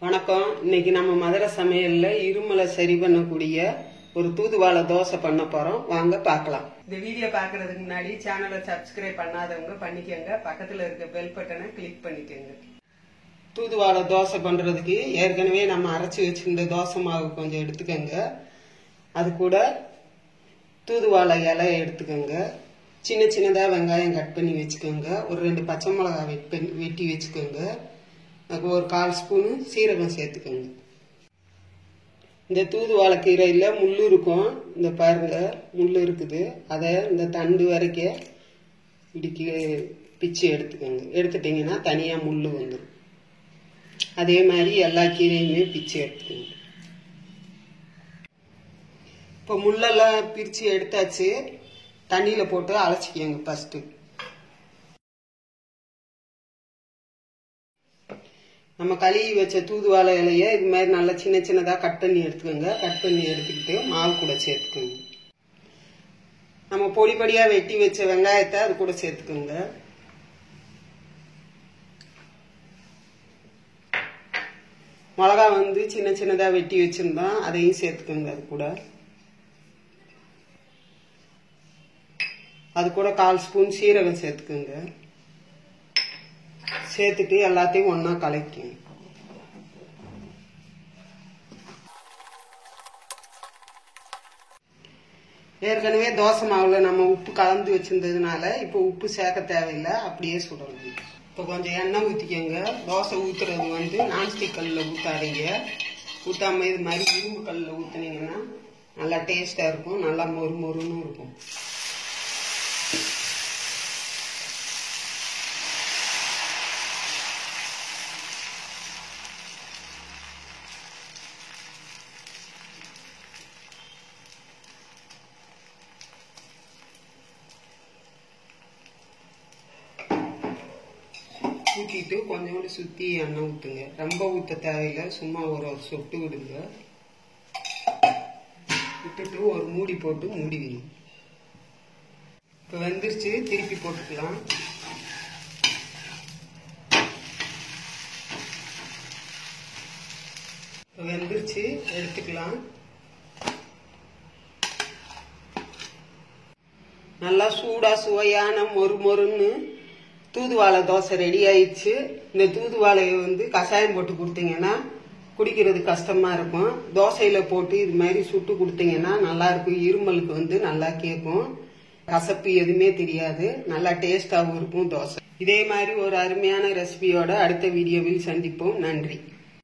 வணக்கம். இன்னைக்கு நம்ம மதுரை சமையல்ல இருமலை சரி பண்ணக்கூடிய ஒரு தூதுவாளை தோசை பண்ண போறோம். வாங்க பார்க்கலாம். இந்த வீடியோ பார்க்கறதுக்கு முன்னாடி சேனலை சப்ஸ்கிரைப் பண்ணாதவங்க பண்ணிக்கோங்க. பக்கத்துல இருக்க பெல் பட்டனை கிளிக் பண்ணிக்கோங்க. தூதுவாளை தோசை பண்றதுக்கு ஏற்கனவே நம்ம அரைச்சி வச்சிருந்த தோசை மாவு கொஞ்சம் எடுத்துக்கோங்க. அது கூட தூதுவாளை இலையை எடுத்துக்கோங்க. சின்ன சின்னதா வெங்காயம் கட் பண்ணி வச்சுக்கோங்க. ஒரு 2 பச்சை மிளகாய் வெட்டி வச்சுக்கோங்க. ஒரு 1/4 ஸ்பூனு சீரகம் சேர்த்துக்கோங்க. இந்த தூதுவாளை கீரையில முள்ளு இருக்கும். இந்த பாருங்க முள்ளு இருக்குது. அதை இந்த தண்டு வரைக்கும் இடிக்கி பிச்சு எடுத்துக்கோங்க. எடுத்துட்டீங்கன்னா தனியா முள்ளு வந்துடும். அதே மாதிரி எல்லா கீரையுமே பிச்சு எடுத்துக்கோங்க. இப்போ முள்ளெல்லாம் பிரிச்சு எடுத்தாச்சு. தண்ணியில போட்டு அலசிக்கோங்க. ஃபர்ஸ்ட் நம்ம கழுவி வச்ச தூதுவாளை இலைய இது மாதிரி நல்லா சின்ன சின்னதா கட் பண்ணி எடுத்துக்கோங்க. கட் பண்ணி எடுத்துக்கிட்டு மாவு கூட சேர்த்துக்கோங்க. நம்ம பொடி பொடியா வெட்டி வச்ச வெங்காயத்தை அது கூட சேர்த்துக்கோங்க. மிளகா சின்ன சின்னதா வெட்டி வச்சிருந்தோம், அதையும் சேர்த்துக்கோங்க. அது கூட 1/4 ஸ்பூன் சீரகம் சேர்த்துக்கோங்க. சேர்த்துட்டு எல்லாத்தையும் ஒன்னா கலக்கிங்க. ஏற்கனவே தோசை மாவுல நம்ம உப்பு கலந்து வச்சிருந்ததுனால இப்போ உப்பு சேர்க்க தேவையில்லை, அப்படியே சுடணும். இப்போ கொஞ்சம் எண்ணெய் ஊற்றிக்கோங்க. தோசை ஊத்துறது நான்ஸ்டிக் கல்லில் ஊற்றாதீங்க. ஊற்றாம இது மாதிரி இரும்பு கல்லில் ஊற்றுனீங்கன்னா நல்லா டேஸ்டா இருக்கும், நல்லா மொறு மொறுன்னு இருக்கும். ஊற்றிட்டு கொஞ்சோண்டு சுத்தி எண்ணெய் ஊற்றுங்க. ரொம்ப ஊற்ற தேவையில்லை, சும்மா ஒரு சொட்டு விடுங்க. விட்டுட்டு ஒரு மூடி போட்டு மூடி வைங்க. இப்போ வெந்துருச்சு, திருப்பி போட்டுக்கலாம். இப்போ வெந்துருச்சு, எடுத்துக்கலாம். நல்லா சூடா சுவையான மொறு மொறுன்னு தூதுவாளை தோசை ரெடி ஆயிடுச்சு. இந்த தூதுவாளையை கஷாயம் போட்டு கொடுத்தீங்கன்னா குடிக்கிறது கஷ்டமா இருக்கும். தோசையில போட்டு இது மாதிரி சுட்டு கொடுத்தீங்கன்னா நல்லா இருக்கும். இருமலுக்கு நல்லா கேட்கும். கசப்பு எதுவுமே தெரியாது, நல்லா டேஸ்டாவும் இருக்கும் தோசை. இதே மாதிரி ஒரு அருமையான ரெசிபியோட அடுத்த வீடியோவில் சந்திப்போம். நன்றி.